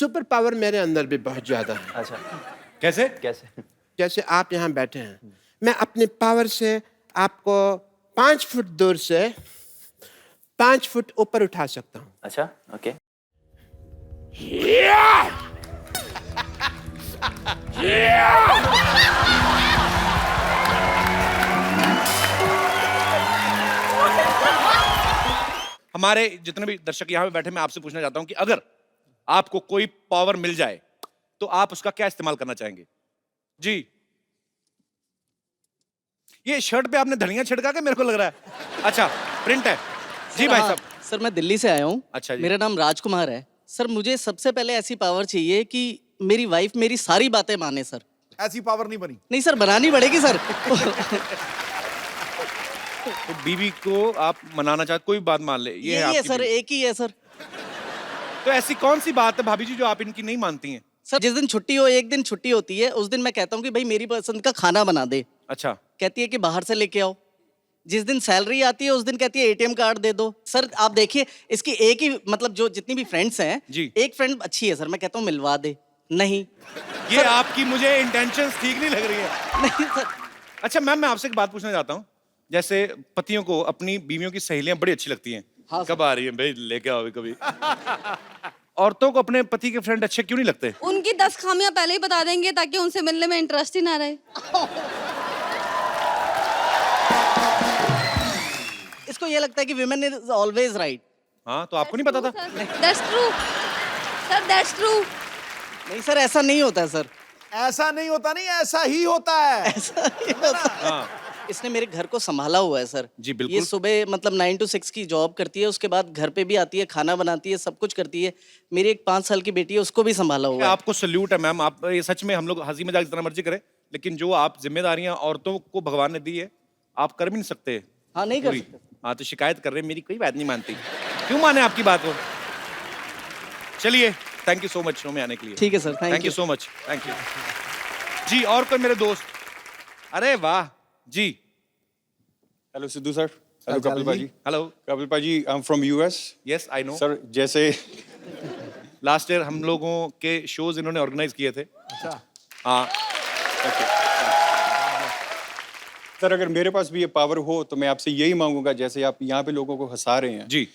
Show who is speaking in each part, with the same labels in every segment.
Speaker 1: Super power मेरे अंदर भी बहुत ज्यादा है।
Speaker 2: अच्छा,
Speaker 3: कैसे?
Speaker 2: कैसे?
Speaker 1: जैसे आप यहाँ बैठे हैं, मैं अपने पावर से आपको 5 फुट दूर से 5 फुट ऊपर उठा सकता हूँ।
Speaker 2: अच्छा, ओके।
Speaker 3: हमारे जितने भी दर्शक यहाँ पे बैठे, मैं आपसे पूछना चाहता हूँ कि अगर आपको कोई पावर मिल जाए तो आप उसका क्या इस्तेमाल करना चाहेंगे? जी, ये शर्ट पे आपने धनिया छिड़का के मेरे को लग रहा है। अच्छा, प्रिंट है। जी भाई साहब।
Speaker 4: सर मैं दिल्ली से आया हूँ।
Speaker 3: अच्छा जी।
Speaker 4: मेरा नाम राजकुमार है। सर मुझे सबसे पहले ऐसी पावर चाहिए कि मेरी वाइफ मेरी सारी बातें माने सर।
Speaker 5: ऐसी पावर नहीं बनी।
Speaker 4: नहीं सर, बनानी पड़ेगी सर।
Speaker 3: तो बीवी को आप मनाना चाहते, कोई बात मान ले, ये है
Speaker 4: यही है
Speaker 3: आपकी
Speaker 4: सर,
Speaker 3: बीवी।
Speaker 4: एक ही है सर।
Speaker 3: तो ऐसी कौन सी बात है भाभी जी जो आप इनकी नहीं मानती हैं?
Speaker 4: सर जिस दिन छुट्टी हो, एक दिन छुट्टी होती है, उस दिन मैं कहता हूँ कि भाई मेरी पसंद का खाना बना दे।
Speaker 3: अच्छा,
Speaker 4: कहती है कि बाहर से लेके आओ। जिस दिन सैलरी आती है उस दिन कहती है एटीएम कार्ड दे दो। सर आप देखिए, इसकी एक ही मतलब जो जितनी भी फ्रेंड्स हैं,
Speaker 3: जी।
Speaker 4: एक फ्रेंड अच्छी है सर, मैं कहता हूँ मिलवा दे। नहीं
Speaker 3: ये आपकी मुझे इंटेंशंस ठीक नहीं लग रही है।
Speaker 4: नहीं सर।
Speaker 3: अच्छा मैम, मैं आपसे एक बात पूछना चाहता हूँ। जैसे पतियों को अपनी बीवियों की सहेलियां बड़ी अच्छी लगती हैं।
Speaker 4: हाँ,
Speaker 3: कब आ रही है भाई, लेके आओ कभी। औरतों को अपने पति के फ्रेंड अच्छे क्यों नहीं लगते?
Speaker 6: उनकी 10 खामियां पहले ही बता देंगे ताकि उनसे मिलने में इंटरेस्ट ही ना रहे।
Speaker 4: इसको ये लगता है कि विमेन इज ऑलवेज राइट।
Speaker 3: हाँ, तो आपको नहीं पता था?
Speaker 6: That's true sir, that's true.
Speaker 4: नहीं सर, ऐसा नहीं होता है सर।
Speaker 5: ऐसा नहीं होता, नहीं ऐसा ही होता है।
Speaker 4: ऐसा नहीं होता।
Speaker 3: हाँ
Speaker 4: इसने मेरे घर को संभाला हुआ है सर।
Speaker 3: जी, बिल्कुल।
Speaker 4: ये सुबह मतलब 9 to 6 की जॉब करती है, उसके बाद घर पे भी आती है, खाना बनाती है, सब कुछ करती है। मेरी एक 5 साल की बेटी है, उसको भी संभाला हुआ है।
Speaker 3: आपको सल्यूट है मैम। आप ये सच में, हम लोग हंसी मजाक जितना मर्जी करें, लेकिन जो आप जिम्मेदारियां औरतों को भगवान ने दी है, आप कर भी नहीं सकते।
Speaker 4: हाँ, नहीं कर
Speaker 3: पूरी।
Speaker 4: सकते।
Speaker 3: हाँ, तो शिकायत कर रहे हैं, मेरी कोई बात नहीं मानती। क्यों माने आपकी बात को? चलिए, thank you so much show में आने के लिए।
Speaker 4: ठीक है sir,
Speaker 3: thank you so much, thank you ji. और कोई मेरे दोस्त? अरे वाह जी।
Speaker 7: Hello Sidhu sir. Hello Kapil paaji.
Speaker 3: Hello
Speaker 7: Kapil paaji, I am from US.
Speaker 3: Yes I know
Speaker 7: sir जैसे
Speaker 3: लास्ट ईयर हम लोगों के शोज इन्होंने ऑर्गेनाइज किए थे।
Speaker 5: अच्छा।
Speaker 3: हाँ,
Speaker 7: सर अगर मेरे पास भी ये पावर हो तो मैं आपसे यही मांगूंगा, जैसे आप यहाँ पे लोगों को हंसा रहे हैं।
Speaker 3: जी।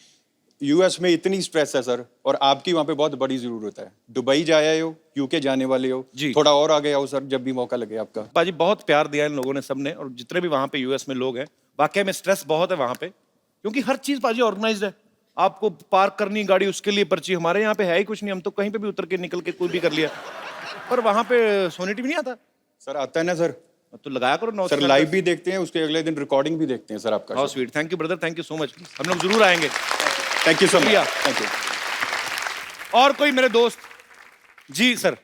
Speaker 7: यूएस में इतनी स्ट्रेस है सर, और आपकी वहाँ पे बहुत बड़ी जरूरत है। दुबई जाए हो, यूके जाने वाले हो,
Speaker 3: जी।
Speaker 7: थोड़ा और आगे आओ सर जब भी मौका लगे आपका।
Speaker 3: बाजी बहुत प्यार दिया इन लोगों ने, सबने, और जितने भी वहाँ पे यूएस में लोग हैं, वाकई में स्ट्रेस बहुत है वहाँ पे, क्योंकि हर चीज बाजी ऑर्गेनाइज्ड है। आपको पार्क करनी गाड़ी, उसके लिए पर्ची। हमारे यहाँ पे है ही कुछ नहीं, हम तो कहीं पे भी उतर के निकल के कोई भी कर लिया। पर वहाँ पे सोनिटी भी नहीं आता।
Speaker 7: सर आता है ना सर।
Speaker 3: तो लगाया करो 9
Speaker 7: सर लाइव भी देखते हैं, उसके अगले दिन रिकॉर्डिंग भी देखते हैं सर आपका।
Speaker 3: How sweet, thank you brother, thank you so much. हम लोग जरूर आएंगे।
Speaker 7: थैंक यू सो मच,
Speaker 3: शुक्रिया।
Speaker 7: Thank you.
Speaker 3: और कोई मेरे दोस्त? जी सर।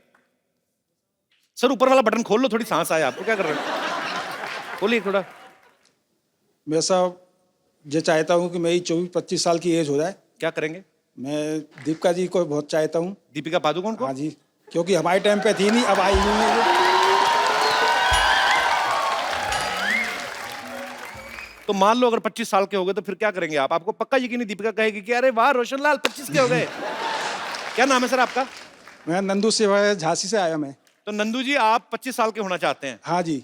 Speaker 3: सर ऊपर वाला बटन खोल लो, थोड़ी सांस आए आपको। क्या कर रहे हो? खोलिए थोड़ा।
Speaker 8: मैं साहब ये चाहता हूँ कि मेरी 24-25 साल की एज हो जाए।
Speaker 3: क्या करेंगे?
Speaker 8: मैं दीपिका जी को बहुत चाहता हूँ।
Speaker 3: दीपिका पादुकोण को?
Speaker 8: हाँ जी, क्योंकि हमारे टाइम पे थी नहीं, अब आई हुई है।
Speaker 3: तो मान लो अगर 25 साल के हो गए तो फिर क्या करेंगे आप? आपको पक्का यकीन नहीं दीपिका कहेगी कि अरे वाह रोशनलाल 25 के हो गए। क्या नाम है सर आपका?
Speaker 8: मैं नंदू से, झांसी से आया मैं।
Speaker 3: तो नंदू जी, आप 25 साल के होना चाहते हैं,
Speaker 8: हाँ जी।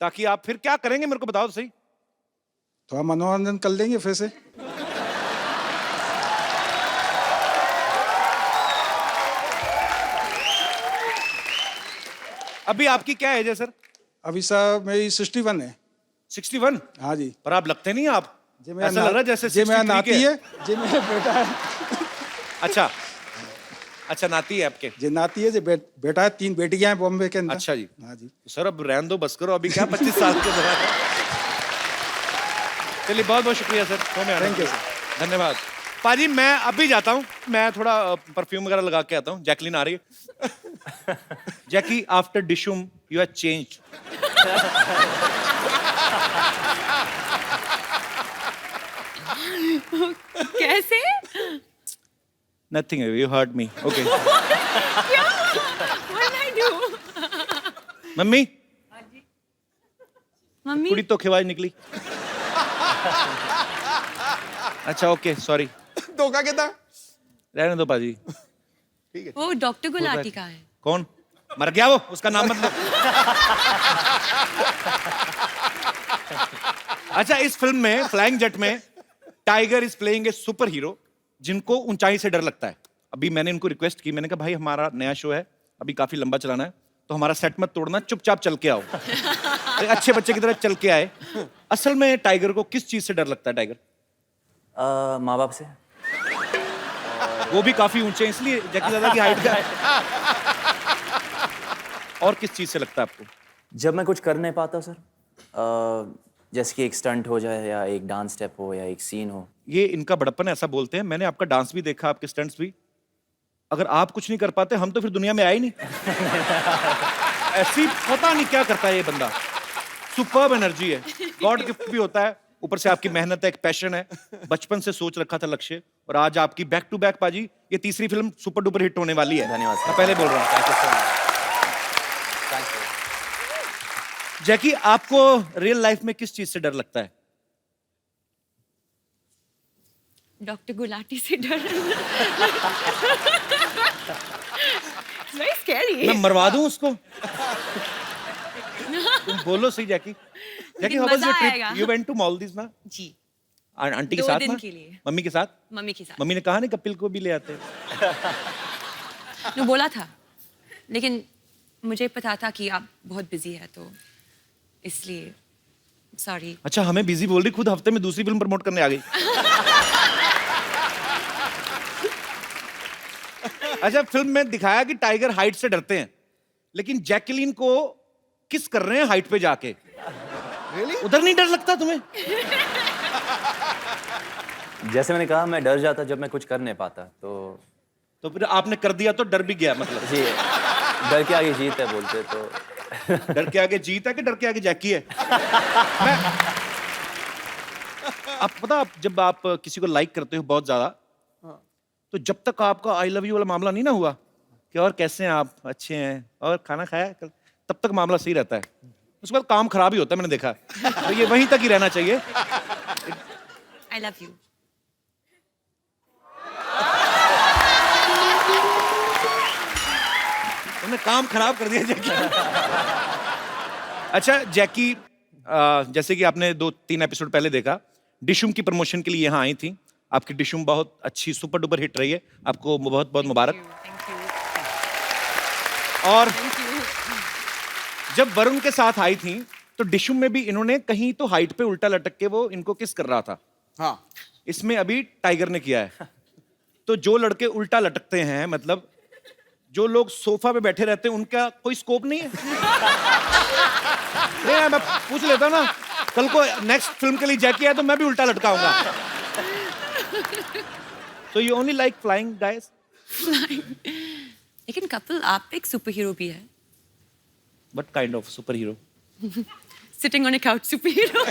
Speaker 3: ताकि आप फिर क्या करेंगे मेरे को बताओ तो सही।
Speaker 8: थोड़ा मनोरंजन कर लेंगे फिर से।
Speaker 3: अभी आपकी क्या एज है सर?
Speaker 8: अभी साहब मेरी 61 है।
Speaker 3: 61?
Speaker 8: हाँ जी।
Speaker 3: पर आप लगते नहीं आप,
Speaker 8: जे मेरा
Speaker 3: ऐसा लग रहा है जैसे
Speaker 8: जे मेरा
Speaker 3: 63
Speaker 8: नाती
Speaker 3: के।
Speaker 8: है, जे मेरा बेटा है।
Speaker 3: अच्छा अच्छा, नाती है आपके?
Speaker 8: जे नाती है, जे बेटा है। 3 बेटियां हैं बॉम्बे के अंदर।
Speaker 3: अच्छा जी।
Speaker 8: हाँ जी।
Speaker 3: सर अब रहने दो, बस करो, अभी क्या 25 साल के बाद। चलिए बहुत बहुत शुक्रिया सर, शो में आने
Speaker 8: Thank you,
Speaker 3: के लिए। धन्यवाद पाजी। मैं अभी जाता हूँ, मैं थोड़ा परफ्यूम वगैरह लगा के आता हूँ। जैकलीन आ रही है। Jackie, after Dishoom you have changed.
Speaker 6: कैसे?
Speaker 3: Nothing, you hurt me. Okay. Mummy,
Speaker 6: mummy
Speaker 3: कुड़ी तो खिवाज निकली। अच्छा ओके, सॉरी।
Speaker 5: धोखा कितना?
Speaker 3: रहने दो पाजी।
Speaker 5: ठीक है।
Speaker 2: वो डॉक्टर गुलाटी का है।
Speaker 3: कौन मर गया वो, उसका नाम मतलब। अच्छा, इस फिल्म में फ्लाइंग जेट में tiger is playing a super hero जिनको ऊंचाई से डर लगता है। अभी मैंने इनको रिक्वेस्ट की, मैंने कहा भाई हमारा नया शो है, अभी काफी लंबा चलाना है, तो हमारा सेट मत तोड़ना, चुपचाप चल के आओ। एक अच्छे बच्चे की तरह चल के आए। असल में टाइगर को किस चीज से डर लगता है टाइगर?
Speaker 9: माँ बाप से।
Speaker 3: वो भी काफी ऊंचे हैं इसलिए जैकी दादा की हाइट का है। और किस चीज से लगता है आपको?
Speaker 9: जब मैं कुछ कर नहीं पाता सर, जैसे कि एक स्टंट हो जाए या एक डांस स्टेप हो या एक सीन हो।
Speaker 3: ये इनका बड़प्पन है, ऐसा बोलते हैं। मैंने आपका डांस भी देखा, आपके स्टंट्स भी। अगर आप कुछ नहीं कर पाते हम तो फिर दुनिया में आए ही नहीं। ऐसी पता नहीं क्या करता है ये बंदा। सुपर्ब एनर्जी है, गॉड गिफ्ट भी होता है, ऊपर से आपकी मेहनत है, एक पैशन है, बचपन से सोच रखा था लक्ष्य, और आज आपकी बैक टू बैक पाजी ये तीसरी फिल्म सुपर डुपर हिट होने वाली है।
Speaker 9: धन्यवाद सर।
Speaker 3: मैं पहले बोल रहा हूँ।
Speaker 9: Thank you so much. Thank you.
Speaker 3: Jackie, आपको रियल लाइफ में किस चीज से डर लगता है?
Speaker 2: डॉक्टर गुलाटी से डर। Very scary.
Speaker 3: मैं मरवा दूं उसको? तुम बोलो सही जैकी। जैकी, how was
Speaker 2: मजा
Speaker 3: your trip?
Speaker 2: आएगा।
Speaker 3: You went to Maldives ना?
Speaker 2: जी,
Speaker 3: आंटी के
Speaker 2: 2
Speaker 3: साथ
Speaker 2: दिन
Speaker 3: ना?
Speaker 2: के लिए।
Speaker 3: मम्मी के साथ?
Speaker 2: मम्मी के साथ।
Speaker 3: मम्मी ने कहा नहीं कपिल को भी ले आते।
Speaker 2: वो बोला था, लेकिन मुझे पता था कि आप बहुत बिजी है, तो इसलिए सॉरी।
Speaker 3: अच्छा, हमें बिजी बोल रही, खुद हफ्ते में दूसरी फिल्म प्रमोट करने आ गई। अच्छा, फिल्म में दिखाया कि टाइगर हाइट से डरते हैं, लेकिन जैकलीन को किस कर रहे हैं हाइट पे जाके। उधर नहीं डर लगता तुम्हें?
Speaker 9: जैसे मैंने कहा, मैं डर जाता जब मैं कुछ कर नहीं पाता, तो
Speaker 3: फिर आपने कर दिया तो डर भी गया मतलब।
Speaker 9: जी, डर के आगे जीत है बोलते तो।
Speaker 3: डर के आगे जीत है कि डर के आगे जैकी है? आप पता, जब आप किसी को लाइक करते हो बहुत ज्यादा, तो जब तक आपका आई लव यू वाला मामला नहीं ना हुआ कि और कैसे हैं आप, अच्छे हैं और खाना खाया कल, तब तक मामला सही रहता है। उसके बाद काम खराब ही होता है, मैंने देखा। तो ये वहीं तक ही रहना चाहिए।
Speaker 2: I love you.
Speaker 3: उन्होंने काम खराब कर दिया जैकी। अच्छा जैकी, जैसे कि आपने 2-3 एपिसोड पहले देखा, डिशुम की प्रमोशन के लिए यहाँ आई थी। आपकी डिशुम बहुत अच्छी सुपर डुपर हिट रही है, आपको बहुत बहुत मुबारक। और जब वरुण के साथ आई थी तो डिशुम में भी इन्होंने कहीं तो हाइट पे उल्टा लटक के वो इनको किस कर रहा था।
Speaker 5: हाँ।
Speaker 3: इसमें अभी टाइगर ने किया है। तो जो लड़के उल्टा लटकते हैं, मतलब जो लोग सोफा पे बैठे रहते हैं, उनका कोई स्कोप नहीं है। नहीं, मैं पूछ लेता ना, कल को नेक्स्ट फिल्म के लिए जैकी है तो मैं भी उल्टा लटकाऊंगा। So you only like flying guys?
Speaker 2: लेकिन कपिल, आप एक सुपर हीरो भी है।
Speaker 3: What kind of superhero?
Speaker 2: Sitting on a couch superhero.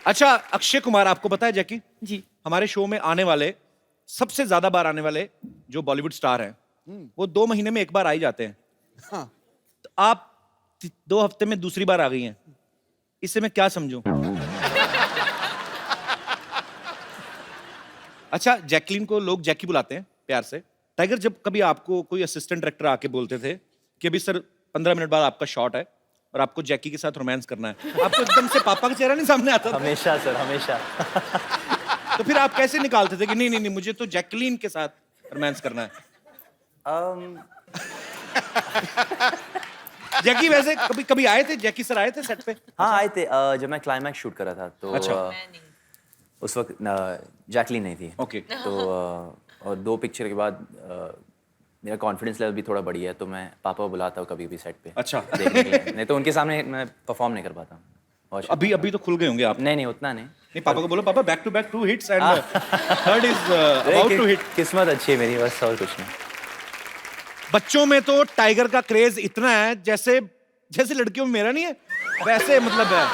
Speaker 3: अच्छा, अक्षय कुमार, आपको पता है जैकी,
Speaker 2: जी।
Speaker 3: हमारे शो में आने वाले, सबसे ज्यादा बार आने वाले जो बॉलीवुड स्टार हैं, वो 2 महीने में एक बार आ ही जाते हैं।
Speaker 5: हाँ।
Speaker 3: तो आप 2 हफ्ते में दूसरी बार आ गई हैं, इससे मैं क्या समझूं? अच्छा, जैकलीन को लोग जैकी बुलाते हैं प्यार से। टाइगर, जब कभी आपको कोई असिस्टेंट डायरेक्टर आके बोलते थे कि अभी सर 15 मिनट बाद आपका शॉट है और आपको जैकी के साथ रोमांस करना है, आपको एकदम से पापा का चेहरा नहीं सामने आता था?
Speaker 9: हमेशा सर, हमेशा।
Speaker 3: तो फिर आप कैसे निकालते थे कि नहीं नहीं नहीं, मुझे तो जैकलीन के साथ रोमांस करना है? जैकी वैसे कभी कभी आए थे, जैकी सर आए थे सेट पे?
Speaker 9: हाँ, आए थे। जब मैं क्लाइमैक्स शूट कर रहा था तो
Speaker 3: अच्छा।
Speaker 9: उस वक्त जैकलीन नहीं थी।
Speaker 3: ओके।
Speaker 9: तो और 2 पिक्चर के बाद मेरा कॉन्फिडेंस लेवल भी थोड़ा बढ़ी है, तो मैं पापा को बुलाता हूँ कभी भी सेट पे।
Speaker 3: अच्छा।
Speaker 9: देखने के लिए। नहीं तो उनके सामने मैं परफॉर्म नहीं कर पाता। और
Speaker 3: अभी तो खुल गए होंगे आप?
Speaker 9: नहीं, उतना नहीं।
Speaker 3: नहीं, पापा को बोलो, papa back to back 2 hits and third is about to hit.
Speaker 9: किस्मत अच्छी है मेरी, बस और कुछ नहीं।
Speaker 3: बच्चों में तो टाइगर का क्रेज इतना है, जैसे जैसे लड़कियों में मेरा नहीं है, वैसे मतलब है।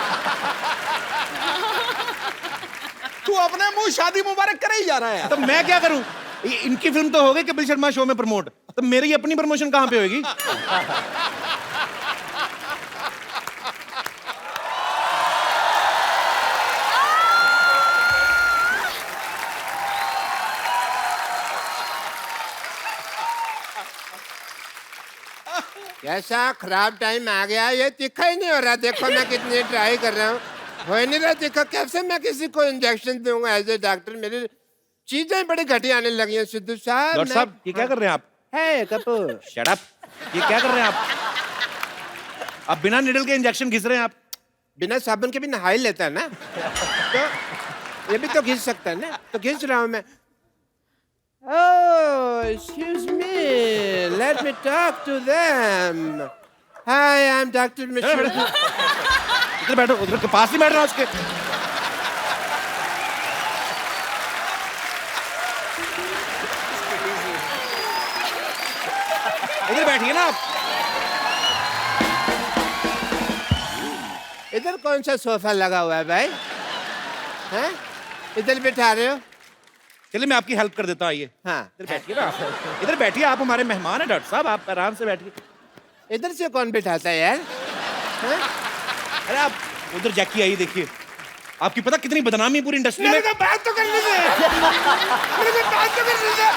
Speaker 5: तू अपने मुंह शादी मुबारक करे ही जा रहा है।
Speaker 3: तो मैं क्या करूं? इनकी फिल्म तो हो गई कपिल शर्मा शो में प्रमोट, तो मेरी अपनी प्रमोशन कहां पे होगी?
Speaker 1: कैसा खराब टाइम आ गया, ये तीखा ही नहीं हो रहा। देखो मैं कितनी ट्राई कर रहा हूँ, हो ही नहीं रहा तीखा। कैसे मैं किसी को इंजेक्शन दूंगा एज ए डॉक्टर? मेरी चीजें बड़ी घटिया आने लगी हैं सिद्धू साहब।
Speaker 3: डॉक्टर साहब ये क्या कर रहे हैं आप?
Speaker 1: है कपूर,
Speaker 3: शट अप। ये क्या कर रहे हैं आप बिना निडल के इंजेक्शन घिस रहे हैं आप।
Speaker 1: बिना साबुन के भी नहा ही लेता है ना, तो ये भी तो घिस सकता है ना, तो घिस रहा हूँ मैं। Oh, excuse me. Let me talk to them. Hi, I'm Dr. Mishra.
Speaker 3: इधर बैठो, उधर के पास ही बैठ रहा हूँ उसके। इधर बैठिए ना आप।
Speaker 1: इधर कौन सा सोफा लगा हुआ है भाई? हैं? इधर बिठा रहे हो?
Speaker 3: चलिए मैं आपकी हेल्प कर देता हूँ, आइए।
Speaker 1: हाँ,
Speaker 3: इधर बैठिए ना आप। इधर बैठिए, आप हमारे मेहमान हैं डॉक्टर साहब, आप आराम से बैठिए।
Speaker 1: इधर से कौन बिठाता है यार? हैं?
Speaker 3: अरे आप उधर जैकी आइए, देखिए आपकी पता कितनी बदनामी है पूरी इंडस्ट्री में।
Speaker 1: मेरे को बात तो करने दे। मेरे को बात तो करने दे।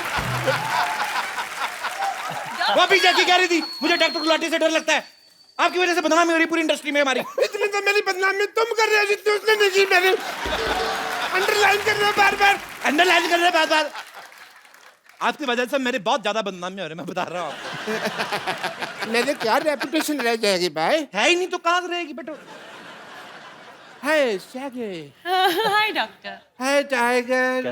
Speaker 3: वो अभी जैकी कह रही थी मुझे डॉक्टर गुलाटी से डर लगता है, आपकी वजह से बदनामी हो रही पूरी इंडस्ट्री में हमारी।
Speaker 1: इतनी तो मेरी बदनामी तुम कर रहे हो जितनी उसने नहीं की। मेरी अंडरलाइन कर रहे हो बार बार,
Speaker 3: अंडरलाइन कर रहे हैं बार-बार। आपकी वजह से मेरे बहुत ज्यादा बदनामी हो रही है, मैं बता रहा हूँ आपको।
Speaker 1: मेरे क्या रेपुटेशन रह जाएगी भाई?
Speaker 3: है ही नहीं तो कहाँ से रहेगी बेटो।
Speaker 1: Hi Jackie.
Speaker 2: Hi doctor.
Speaker 1: Hi Tiger.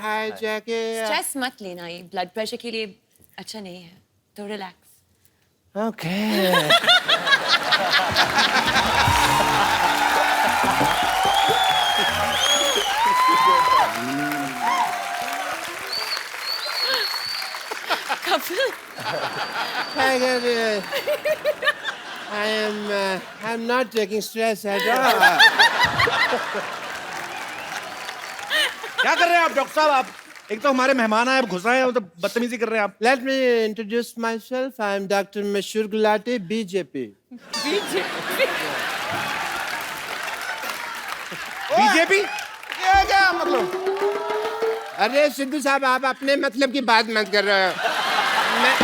Speaker 1: Hi Jackie.
Speaker 2: Stress मत लेना, ये ब्लड प्रेशर के लिए अच्छा नहीं है, तो relax.
Speaker 1: Okay. Tiger, I'm not taking stress at all.
Speaker 3: क्या कर रहे हैं आप डॉक्टर साहब? आप एक तो हमारे मेहमान आए, आप घुस रहे हैं, तो बदतमीजी कर रहे हैं आप।
Speaker 1: Let me introduce myself. I'm Dr. Mashur Gulati, BJP.
Speaker 3: BJP?
Speaker 5: ये क्या मतलब?
Speaker 1: अरे सिद्धू साहब, आप अपने मतलब की बात मत कर रहे हो। मैं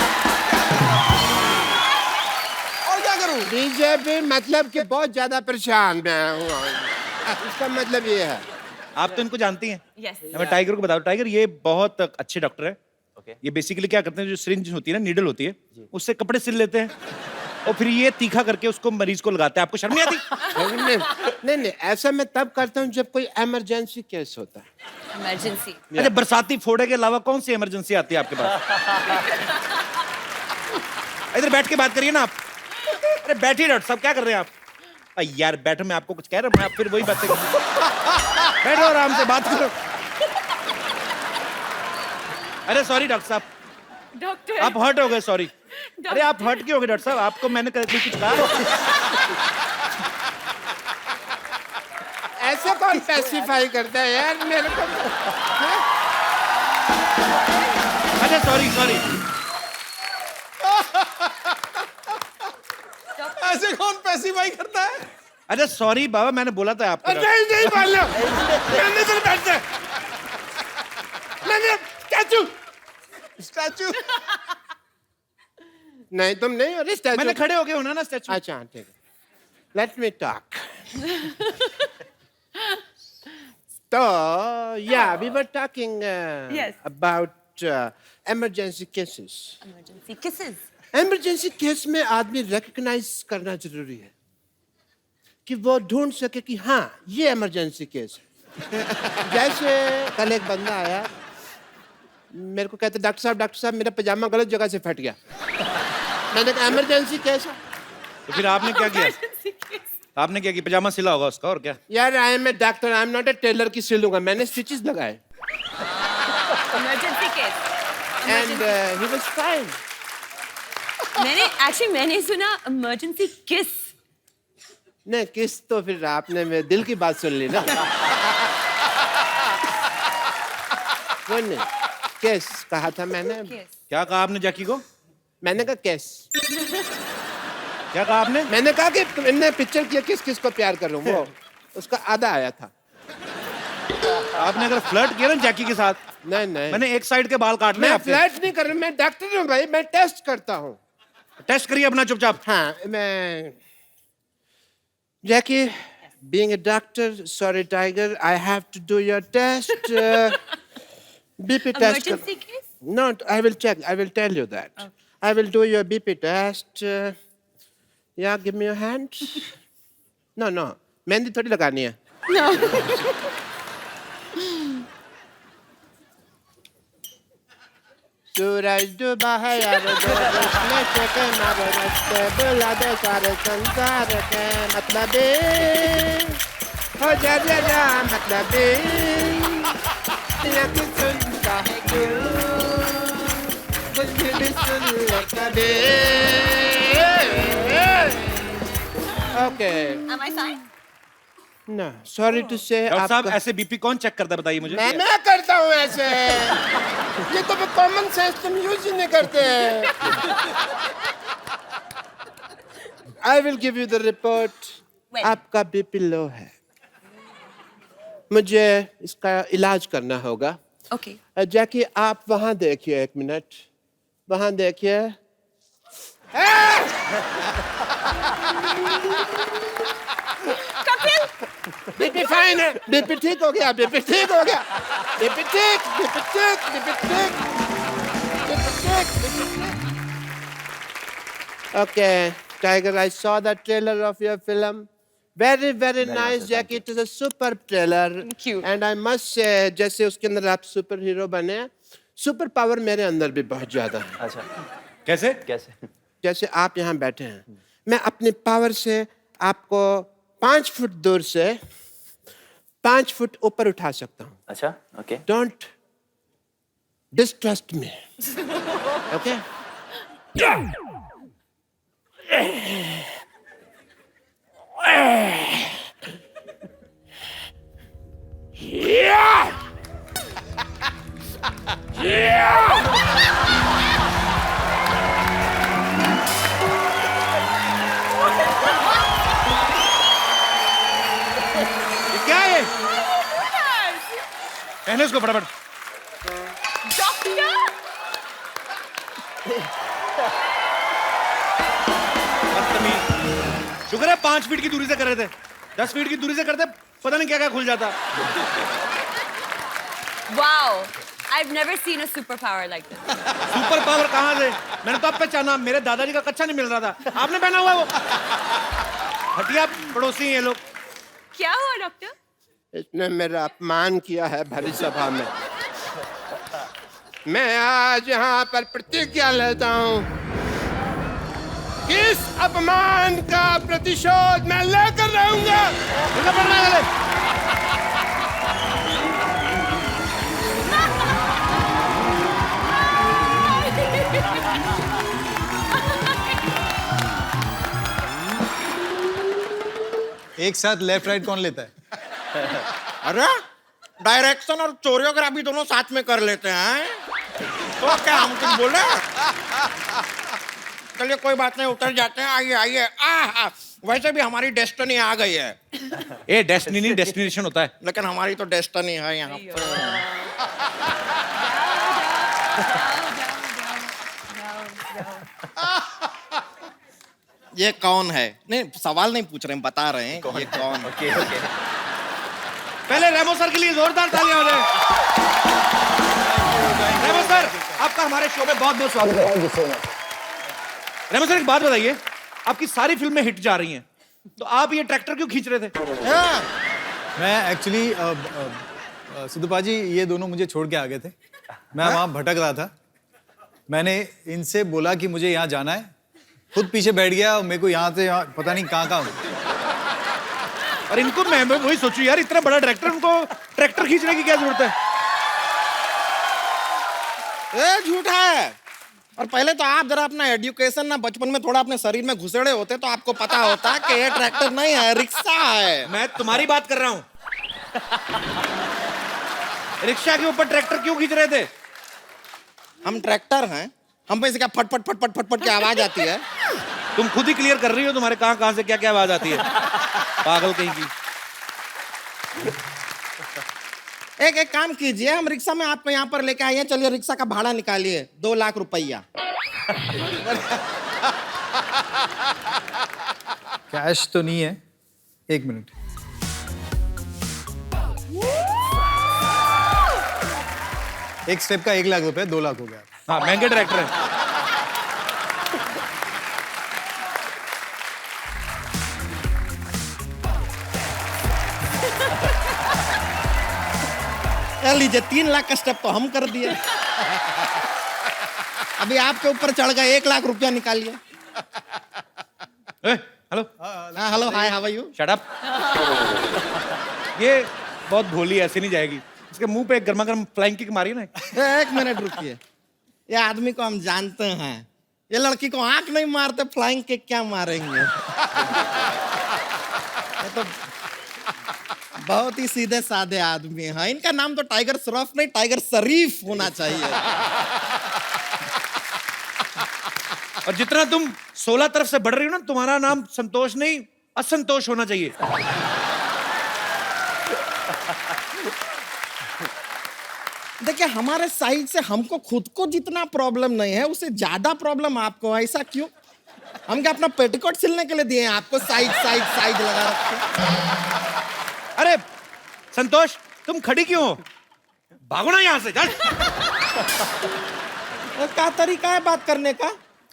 Speaker 5: और क्या करूं?
Speaker 1: बीजेपी मतलब कि बहुत ज्यादा परेशान मैं हूँ, इसका मतलब ये है।
Speaker 3: आप तो इनको जानती हैं।
Speaker 2: यस।
Speaker 3: मैं टाइगर को बताऊं, टाइगर ये बहुत अच्छे डॉक्टर है।
Speaker 9: ओके।
Speaker 3: ये बेसिकली क्या करते हैं, जो सिरिंज होती है ना, नीडल होती है, उससे कपड़े सिल लेते हैं और फिर ये तीखा करके उसको मरीज को लगाते हैं। आपको शर्म नहीं आती?
Speaker 1: नहीं, ऐसा मैं तब करता हूँ जब कोई इमरजेंसी केस होता है।
Speaker 2: इमरजेंसी।
Speaker 3: अच्छा, बरसाती फोड़े के अलावा कौन सी इमरजेंसी आती है आपके पास? इधर बैठ के बात करिए ना आप। अरे बैठिए डॉक्टर साहब, क्या कर रहे हैं आप? यार बैठो, मैं आपको कुछ कह रहा हूँ, मैं आप फिर वही बातें बैठो आराम से बात करो। अरे सॉरी डॉक्टर साहब,
Speaker 2: डॉक्टर।
Speaker 3: आप हर्ट हो गए, सॉरी। अरे आप हर्ट क्यों हो गए डॉक्टर साहब? आपको मैंने कभी कुछ कहा?
Speaker 1: ऐसे कौन स्पेसिफाई करता है यार मेरे को?
Speaker 3: अच्छा सॉरी सॉरी।
Speaker 5: ऐसे कौन पैसिफाई करता है?
Speaker 3: अच्छा सॉरी बाबा, मैंने बोला था आपको।
Speaker 1: नहीं बोलना, मैंने तो बैठना, मैंने
Speaker 5: स्टैचू।
Speaker 1: नहीं तुम नहीं हो स्टैचू।
Speaker 3: मैंने खड़े हो गए होना ना स्टैचू।
Speaker 1: अच्छा ठीक है, लेट मी टॉक। तो या we were talking
Speaker 2: Yes.
Speaker 1: About emergency cases.
Speaker 2: Emergency cases.
Speaker 1: Emergency case में आदमी रिकग्नाइज करना जरूरी है कि वो ढूंढ सके कि हाँ ये इमरजेंसी केस है। जैसे कल एक बंदा आया, मेरे को कहते डॉक्टर साहब मेरा पजामा गलत जगह से फट गया। मैंने कहा इमरजेंसी केस है।
Speaker 3: तो फिर आपने क्या किया? आपने क्या किया? पजामा सिला होगा उसका, और क्या?
Speaker 1: यार I am a doctor, I am not a tailor की सिलूंगा। मैंने स्टिचेस लगाए
Speaker 2: emergency case.
Speaker 1: And he was fine.
Speaker 2: मैंने सुना इमरजेंसी किस।
Speaker 1: नहीं किस तो फिर आपने मेरे दिल की बात सुन ली ना। वो नहीं, केस कहा था मैंने।
Speaker 3: क्या कहा आपने जैकी को?
Speaker 1: मैंने कहा केस।
Speaker 3: क्या कहा आपने?
Speaker 1: मैंने कहा कि तुमने पिक्चर किया किस किस को प्यार कर रहा हूँ, वो उसका आधा आया था।
Speaker 3: आपने अगर फ्लर्ट किया ना जैकी के साथ,
Speaker 1: नहीं
Speaker 3: मैंने एक साइड के बाल काट लिए
Speaker 1: मैं
Speaker 3: आपके।
Speaker 1: फ्लर्ट नहीं कर रहा, मैं डॉक्टर हूँ भाई, मैं टेस्ट करता हूँ।
Speaker 3: टेस्ट करिए अपना चुपचाप।
Speaker 1: हाँ मैं Jackie, being a doctor, sorry Tiger, I have to do your test. BP test.
Speaker 2: Emergency case?
Speaker 1: No, I will check. I will tell you that. I will do your BP test. Yeah, give me your hand. No. Mehndi थोड़ी लगानी है. सूरज डूबा है यार में के मारे रस्ते बुला दे सारे संसार के मतलब हो जा मतलब या कि सुनता है क्यों कुछ भी सुन ले कभी ओके
Speaker 2: Am I fine?
Speaker 1: ना सॉरी टू से
Speaker 3: डॉक्टर साहब
Speaker 1: आपका
Speaker 3: ऐसे बीपी कौन चेक करता है बताइए मुझे।
Speaker 1: मैं करता हूँ ऐसे ये तो कॉमन सेंस तुम यूज ही नहीं करते I will give you the report
Speaker 2: When?
Speaker 1: आपका बीपी लो है मुझे इसका इलाज करना होगा
Speaker 2: Okay.
Speaker 1: जैकी आप वहां देखिए 1 मिनट वहां देखिए बीपी फाइन है बीपी ठीक हो गया बीपी ठीक हो गया बीपी ठीक बीपी ठीक बीपी ठीक बीपी ठीक बीपी ठीक okay tiger I saw the trailer of your film very nice Jackie it is a super trailer
Speaker 2: Thank you.
Speaker 1: and I must say जैसे उसके अंदर आप सुपर हीरो बने सुपर पावर मेरे अंदर भी बहुत ज्यादा है
Speaker 9: अच्छा
Speaker 3: कैसे?
Speaker 9: कैसे?
Speaker 1: जैसे आप यहाँ बैठे हैं मैं अपनी पावर से आपको 5 फुट दूर से 5 फुट ऊपर उठा सकता हूँ
Speaker 9: अच्छा okay
Speaker 1: don't distrust me okay
Speaker 3: क्या है? पहने उसको फटाफट। बदतमीज। शुक्र है 5 फीट की दूरी से कर रहे थे 10 फीट की दूरी से करते पता नहीं क्या क्या खुल जाता।
Speaker 2: Wow. I've never seen a superpower like this.
Speaker 3: Super power कहाँ से? मैंने तो अब पहचाना मेरे दादाजी का कच्चा नहीं मिल रहा था आपने पहना हुआ है वो। हटिया पड़ोसी हैं ये लोग।
Speaker 2: क्या हुआ डॉक्टर?
Speaker 1: इसने मेरा अपमान किया है भरी सभा में मैं आज यहाँ पर प्रतिज्ञा लेता हूँ इस अपमान का प्रतिशोध मैं लेकर रहूंगा
Speaker 5: एक साथ लेफ्ट राइट कौन लेता है?
Speaker 10: अरे डायरेक्शन और कोरियोग्राफी दोनों साथ में कर लेते हैं तो क्या हम कुछ बोल रहे हैं? चलिए कोई बात नहीं उतर जाते हैं आइए आइए वैसे भी हमारी डेस्टिनी आ गई है
Speaker 3: ए डेस्टिनी नहीं डेस्टिनेशन होता है
Speaker 10: लेकिन हमारी तो डेस्टिनी है यहाँ पर ये कौन है? नहीं सवाल नहीं पूछ रहे हैं बता रहे हैं ये कौन है?
Speaker 9: ओके ओके
Speaker 3: पहले रेमो सर के लिए जोरदार तालियां हो जाए। रेमो सर आपका हमारे शो में बहुत बहुत स्वागत है। रेमो सर एक बात बताइए आपकी सारी फिल्में हिट जा रही हैं तो आप ये ट्रैक्टर क्यों खींच रहे थे?
Speaker 5: मैं एक्चुअली सिद्धू पाजी ये दोनों मुझे छोड़ के आ गए थे मैं वहाँ भटक रहा था मैंने इनसे बोला कि मुझे यहाँ जाना है खुद पीछे बैठ गया और मेरे को यहाँ से यहाँ पता नहीं कहाँ
Speaker 3: और इनको मैं वही सोचू यार इतना बड़ा डायरेक्टर उनको ट्रैक्टर खींचने की क्या जरूरत है?
Speaker 10: ये झूठा है और पहले तो आप जरा अपना एजुकेशन ना बचपन में थोड़ा अपने शरीर में घुसेड़े होते तो आपको पता होता कि ये ट्रैक्टर नहीं है रिक्शा है।
Speaker 3: मैं तुम्हारी बात कर रहा हूं रिक्शा के ऊपर ट्रैक्टर क्यों खींच रहे थे?
Speaker 10: हम ट्रैक्टर हैं हम पे से क्या फट फट फट फट फट फट की आवाज आती है
Speaker 3: तुम खुद ही क्लियर कर रही हो तुम्हारे कहां से क्या क्या आवाज आती है पागल कहीं की।
Speaker 10: एक काम कीजिए हम रिक्शा में आपको यहाँ पर लेके आइए चलिए रिक्शा का भाड़ा निकालिए 2 लाख रुपया
Speaker 5: कैश तो नहीं है, 1 मिनट। एक स्टेप का 1 लाख रुपए, 2 लाख हो गया।
Speaker 3: हाँ, महंगे डायरेक्टर हैं।
Speaker 10: लीजिए 3 लाख का स्टेप तो हम कर दिए। अभी आपके ऊपर चढ़ गए, 1 लाख रुपया निकालिए।
Speaker 3: हेलो,
Speaker 10: हाँ hello, hi, how are you?
Speaker 3: Shut up. ये बहुत भोली, ऐसे नहीं जाएगी। इसके मुंह पे एक गर्मा गर्म फ्लाइंग किक मारी ना।
Speaker 10: 1 मिनट रुकिए, ये आदमी को हम जानते हैं, ये लड़की को आंख नहीं मारते, फ्लाइंग किक क्या मारेंगे? ये तो बहुत ही सीधे साधे आदमी हैं। इनका नाम तो टाइगर श्रॉफ नहीं, टाइगर शरीफ होना चाहिए।
Speaker 3: और जितना तुम 16 तरफ से बढ़ रही हो ना, तुम्हारा नाम संतोष नहीं, असंतोष होना चाहिए।
Speaker 10: देखिए, हमारे साइड से हमको खुद को जितना प्रॉब्लम नहीं है, उससे ज्यादा प्रॉब्लम आपको। ऐसा क्यों? हम क्या अपना पेटीकोट सिलने के लिए दिए हैं आपको? साइड साइड साइड लगा रखे।
Speaker 3: अरे संतोष, तुम खड़ी क्यों हो? भागो ना यहाँ से, चल।
Speaker 10: क्या तरीका है बात करने का?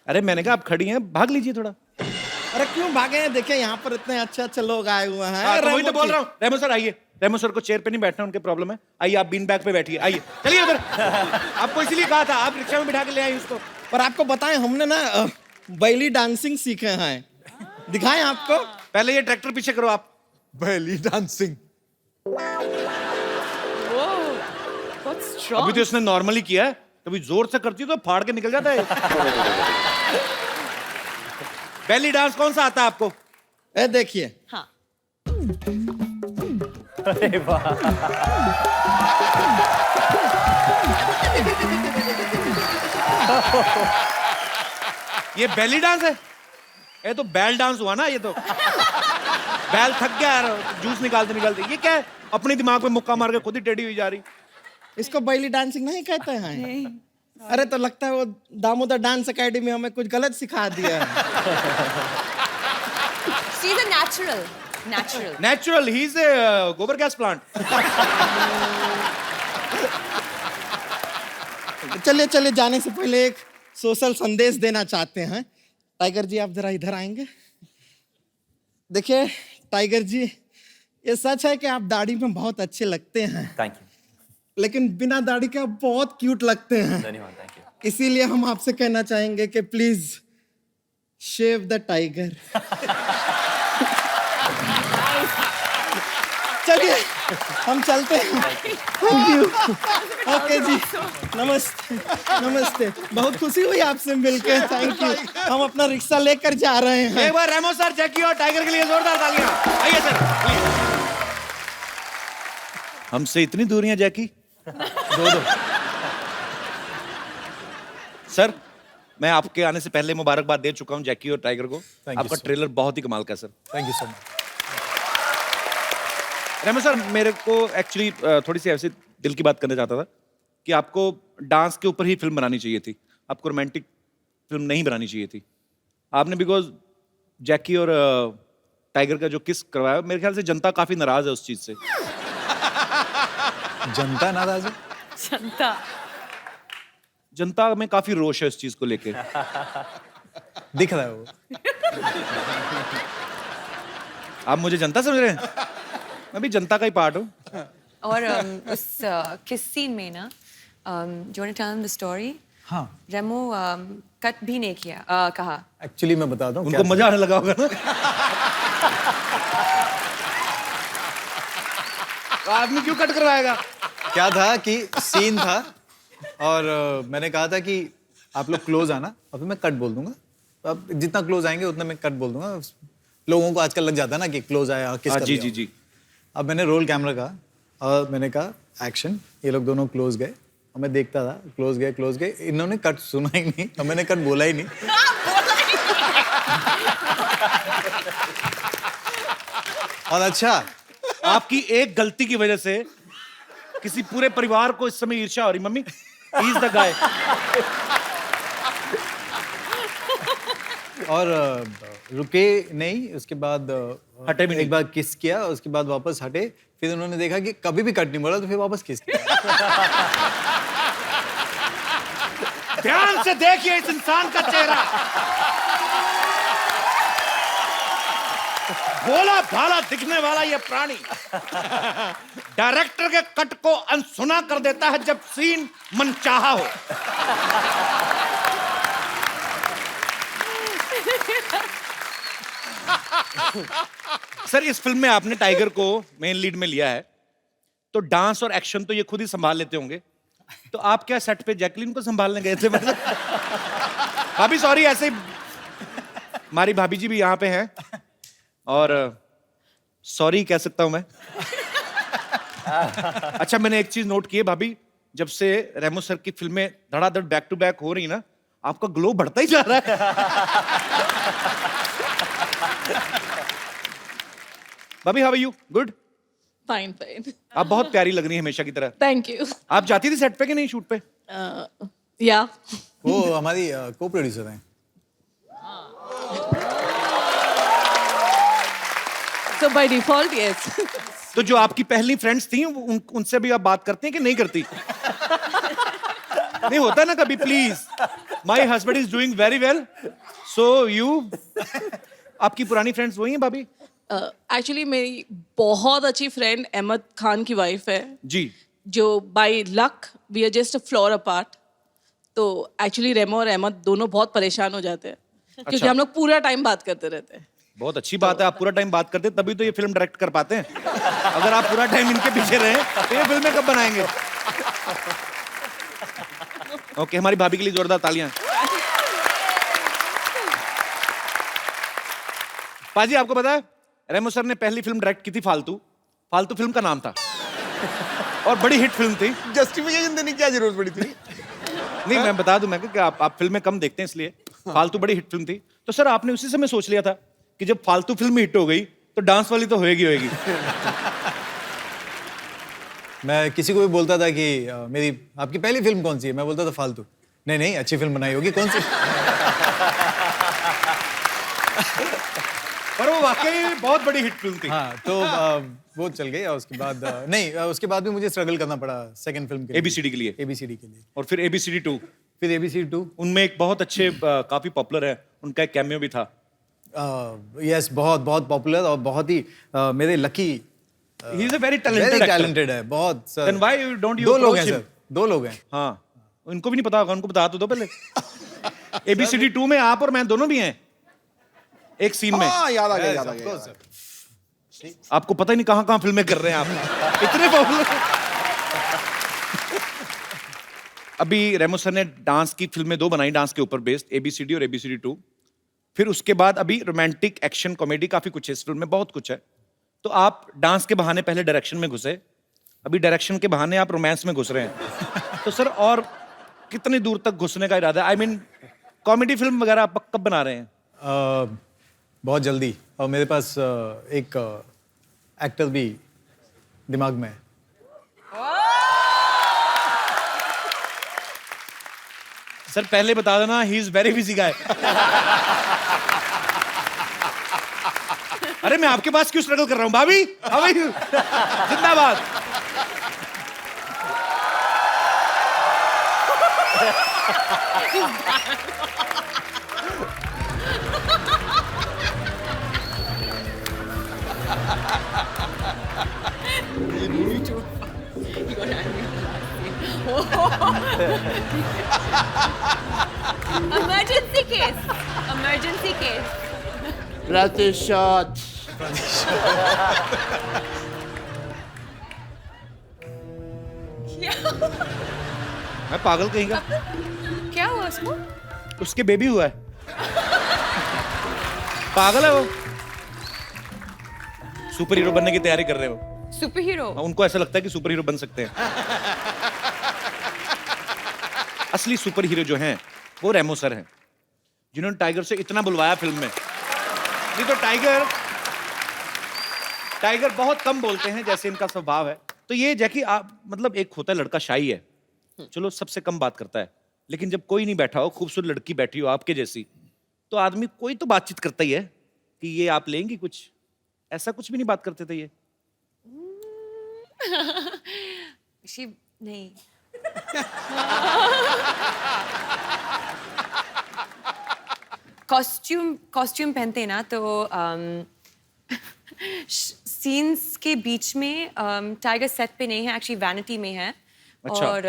Speaker 3: अरे मैंने कहा आप खड़ी हैं, भाग लीजिए थोड़ा।
Speaker 10: अरे क्यों भागे हैं? देखिए यहाँ पर इतने अच्छे अच्छे लोग आए हुए हैं।
Speaker 3: हाँ, तो वही तो बोल रहा हूँ। रेमो सर आइए। रेमो सर को चेयर पे नहीं बैठना, उनके प्रॉब्लम है। आइए, आप बीन बैग पे बैठिए। आइए, चलिए उधर। आपको इसीलिए कहा था, आप रिक्शा में बिठा के ले आए उसको।
Speaker 10: पर आपको बताएं, हमने ना बैली डांसिंग सीखे हैं। दिखाएं आपको?
Speaker 3: पहले ये ट्रैक्टर पीछे करो आप।
Speaker 5: बैली डांसिंग।
Speaker 3: अभी तो इसने नॉर्मली किया है, कभी जोर से करती तो फाड़ के निकल जाता है। बेली डांस कौन सा आता है आपको?
Speaker 10: ए देखिए।
Speaker 2: हाँ।
Speaker 9: अरे वाह।
Speaker 3: ये बेली डांस है? ये तो बैल डांस हुआ ना। ये तो बैल थक गया यार, जूस निकालते निकालते। ये क्या है? अपनी दिमाग पे मुक्का मार के खुद ही टेढ़ी हुई जा रही।
Speaker 10: इसको बैली डांसिंग नहीं कहते हैं? अरे तो लगता है वो दामोदर डांस एकेडमी हमें कुछ गलत सिखा दिया है।
Speaker 2: She's a natural.
Speaker 3: Natural, he is a गोबर गैस प्लांट।
Speaker 10: चलिए चलिए, जाने से पहले एक सोशल संदेश देना चाहते हैं। टाइगर जी, आप जरा इधर आएंगे। देखिए टाइगर जी, ये सच है कि आप दाढ़ी में बहुत अच्छे लगते हैं,
Speaker 9: थैंक यू।
Speaker 10: लेकिन बिना दाढ़ी के आप बहुत क्यूट लगते हैं।
Speaker 9: धन्यवाद, थैंक यू।
Speaker 10: इसीलिए हम आपसे कहना चाहेंगे कि प्लीज शेव द टाइगर। चलिए हम चलते हैं। Thank you. ओके जी, नमस्ते। नमस्ते, बहुत खुशी हुई आपसे मिलकर। Thank you. हम अपना रिक्शा लेकर जा रहे हैं।
Speaker 3: एक बार रेमो सर, जैकी और टाइगर के लिए जोरदार तालियां। आइए सर, प्लीज। हमसे इतनी दूरियां जैकी? दो। सर, मैं आपके आने से पहले मुबारकबाद दे चुका हूं जैकी और टाइगर को।
Speaker 5: you,
Speaker 3: आपका
Speaker 5: sir.
Speaker 3: ट्रेलर बहुत ही कमाल का है sir.
Speaker 5: Thank you so much.
Speaker 3: Remo sir, मेरे को एक्चुअली थोड़ी सी ऐसी दिल की बात करना चाहता था कि आपको डांस के ऊपर ही फिल्म बनानी चाहिए थी, आपको रोमांटिक फिल्म नहीं बनानी चाहिए थी। आपने बिकॉज जैकी और टाइगर का जो किस करवाया, मेरे ख्याल से जनता काफी नाराज है उस चीज से।
Speaker 5: जनता नाराज है?
Speaker 3: जनता में काफी रोष है इस चीज को लेके।
Speaker 5: दिख रहा है वो।
Speaker 3: आप मुझे जनता समझ रहे हैं? मैं भी जनता का ही पार्ट हूँ।
Speaker 2: और उस किस सीन में ना, do you want to tell them the story?
Speaker 5: हाँ,
Speaker 2: रेमो कट भी नहीं किया, कहा।
Speaker 5: एक्चुअली मैं बताता हूँ।
Speaker 3: उनको मजा आने लगा होगा ना। आदमी क्यों कट करवाएगा?
Speaker 5: क्या था कि सीन था और मैंने कहा था कि आप लोग क्लोज आना, और फिर मैं कट बोल दूंगा। अब जितना क्लोज आएंगे उतना मैं कट बोल दूंगा। लोगों को आजकल लग जाता है ना कि क्लोज आया, किस कर
Speaker 3: जी
Speaker 5: दिया।
Speaker 3: जी जी।
Speaker 5: अब मैंने रोल कैमरा कहा और मैंने कहा एक्शन। ये लोग दोनों क्लोज गए और मैं देखता था, क्लोज गए। इन्होंने कट सुना ही नहीं और मैंने कट बोला ही नहीं। और अच्छा,
Speaker 3: आपकी एक गलती की वजह से किसी पूरे परिवार को इस समय ईर्ष्या हो रही। Mummy, he is the guy.
Speaker 5: और रुके नहीं, उसके बाद
Speaker 3: हटे भी नहीं।
Speaker 5: एक बार किस किया, उसके बाद वापस हटे, फिर उन्होंने देखा कि कभी भी कट नहीं बोला तो फिर वापस किस किया।
Speaker 3: ध्यान से देखिए इस इंसान का चेहरा, भोला भाला दिखने वाला ये प्राणी डायरेक्टर के कट को अनसुना कर देता है जब सीन मनचाहा हो। सर, इस फिल्म में आपने टाइगर को मेन लीड में लिया है, तो डांस और एक्शन तो ये खुद ही संभाल लेते होंगे, तो आप क्या सेट पे जैकलीन को संभालने गए थे? मतलब भाभी सॉरी, ऐसे ही हमारी भाभी जी भी यहाँ पे हैं और सॉरी कह सकता हूं मैं। अच्छा, मैंने एक चीज नोट की है भाभी, जब से रेमो सर की फिल्में धड़ाधड़ बैक टू बैक हो रही ना, आपका ग्लो बढ़ता ही जा रहा है। भाभी how are you? Good?
Speaker 11: Fine fine,
Speaker 3: आप बहुत प्यारी लग रही हैं हमेशा की तरह।
Speaker 11: Thank you.
Speaker 3: आप जाती थी सेट पे कि नहीं, शूट पे?
Speaker 11: या
Speaker 5: वो हमारी को प्रोड्यूसर हैं।
Speaker 11: सो बाय डिफॉल्ट यस।
Speaker 3: तो जो आपकी पहली फ्रेंड्स थी उनसे भी आप बात करती हैं कि नहीं करती? नहीं होता ना कभी, please, my husband is doing very well, so you. आपकी पुरानी फ्रेंड्स वही हैं भाभी?
Speaker 11: एक्चुअली मेरी बहुत अच्छी फ्रेंड अहमद खान की वाइफ है
Speaker 3: जी।
Speaker 11: जो by luck we are just a floor apart. तो एक्चुअली रेमो और अहमद दोनों बहुत परेशान हो जाते हैं क्योंकि
Speaker 3: अच्छा।
Speaker 11: हम लोग पूरा टाइम बात करते रहते हैं।
Speaker 3: बहुत अच्छी बात है, आप पूरा टाइम बात करते हैं, तभी तो ये फिल्म डायरेक्ट कर पाते हैं। अगर आप पूरा टाइम इनके पीछे रहे तो ये फिल्में कब बनाएंगे? ओके, हमारी भाभी के लिए जोरदार तालियां। पाजी, आपको पता है रेमो सर ने पहली फिल्म डायरेक्ट की थी फालतू। फालतू फिल्म का नाम था और बड़ी हिट फिल्म थी।
Speaker 1: जस्टिफिकेशन देने की क्या जरूरत पड़ी थी?
Speaker 3: नहीं, मैं बता दूं मैं कि आप फिल्में कम देखते हैं इसलिए। फालतू बड़ी हिट फिल्म थी, तो सर आपने उसी समय सोच लिया था कि जब फालतू फिल्म हिट हो गई तो डांस वाली तो होएगी होएगी।
Speaker 5: मैं किसी को भी बोलता था कि मेरी आपकी पहली फिल्म कौन सी है, मैं बोलता था फालतू। नहीं नहीं, अच्छी फिल्म बनाई होगी, कौन सी?
Speaker 3: पर वो वाकई बहुत बड़ी हिट फिल्म थी।
Speaker 5: हाँ, तो वो चल गई और उसके बाद नहीं, उसके बाद भी मुझे स्ट्रगल करना पड़ा सेकंड फिल्म के लिए,
Speaker 3: एबीसीडी के लिए।
Speaker 5: एबीसीडी के लिए।
Speaker 3: और फिर एबीसीडी 2,
Speaker 5: फिर एबीसीडी 2।
Speaker 3: उनमें एक बहुत अच्छे काफी पॉपुलर है, उनका एक कैमियो भी था।
Speaker 5: यस, बहुत बहुत पॉपुलर और बहुत ही मेरे lucky,
Speaker 3: he is a very talented actor.
Speaker 5: Talented है बहुत sir.
Speaker 3: Then why don't you
Speaker 5: दो लोग
Speaker 3: अप्रोच
Speaker 5: हैं
Speaker 3: हिम?
Speaker 5: सर, दो लोग हैं।
Speaker 3: हाँ, उनको भी नहीं पता होगा, उनको बता तो दो पहले। एबीसीडी 2 में आप और मैं दोनों भी हैं एक सीन में।
Speaker 1: हाँ, याद आ गया,
Speaker 5: Yes,
Speaker 1: याद आ
Speaker 5: of
Speaker 1: गया।
Speaker 5: course, sir.
Speaker 3: आपको पता ही नहीं कहां कहां फिल्में कर रहे हैं आप, इतने पॉपुलर। अभी रेमो सर ने डांस की फिल्में 2 बनाई, डांस के ऊपर बेस्ड, एबीसीडी और एबीसीडी 2। फिर उसके बाद अभी रोमांटिक, एक्शन, कॉमेडी काफी कुछ है इस फिल्म में, बहुत कुछ है। तो आप डांस के बहाने पहले डायरेक्शन में घुसे, अभी डायरेक्शन के बहाने आप रोमांस में घुस रहे हैं। तो सर और कितनी दूर तक घुसने का इरादा है? आई मीन कॉमेडी फिल्म वगैरह आप कब बना रहे हैं?
Speaker 5: बहुत जल्दी, और मेरे पास एक एक्टर भी दिमाग में है।
Speaker 3: सर पहले बता देना, ही इज वेरी बिजी गाय। अरे मैं आपके पास क्यों स्ट्रगल कर रहा हूं भाभी? How are you? जिंदाबाद।
Speaker 2: Emergency case. Emergency case.
Speaker 1: प्रतिशत।
Speaker 3: मैं पागल कहीं का?
Speaker 2: क्या हुआ उसको?
Speaker 3: उसके बेबी हुआ है। पागल है वो। सुपर हीरो बनने की तैयारी कर रहे हो?
Speaker 2: Super hero?
Speaker 3: उनको ऐसा लगता है कि सुपर हीरो बन सकते हैं। असली सुपर हीरो जो हैं वो रेमो सर हैं, जिन्होंने टाइगर से इतना बुलवाया फिल्म में। नहीं तो टाइगर बहुत कम बोलते हैं, जैसे इनका स्वभाव है। तो ये जैकी आप मतलब, एक होता है लड़का शाई है, चलो सबसे कम बात करता है, लेकिन जब कोई नहीं बैठा हो, खूबसूरत लड़की बैठी हो आपके जैसी, तो आदमी कोई तो बातचीत करता ही है। कि ये आप लेंगी कुछ? ऐसा कुछ भी नहीं बात करते थे ये?
Speaker 2: शी नहीं. कॉस्ट्यूम पहनते हैं ना तो सीन्स के बीच में टाइगर सेट पे नहीं है, एक्चुअली वैनिटी में है.
Speaker 3: अच्छा.
Speaker 2: और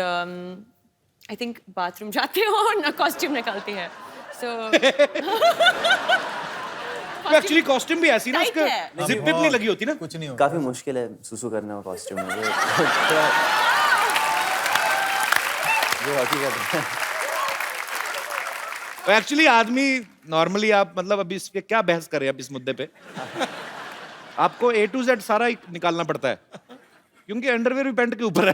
Speaker 2: आई थिंक बाथरूम जाते हो और ना कॉस्ट्यूम निकालते हैं. सो
Speaker 3: एक्चुअली कॉस्ट्यूम भी ऐसी ना,
Speaker 2: Tight
Speaker 3: उसका
Speaker 2: है.
Speaker 3: जिप विप नहीं लगी होती ना.
Speaker 5: कुछ नहीं होगा.
Speaker 9: काफ़ी मुश्किल है सुसु करना कॉस्ट्यूम में जो हकीकत है.
Speaker 3: एक्चुअली आदमी नॉर्मली, आप मतलब अभी इस पे क्या बहस करें अब इस मुद्दे पे? आपको A to Z सारा ही निकालना पड़ता है क्योंकि अंडरवेयर भी पैंट के ऊपर है.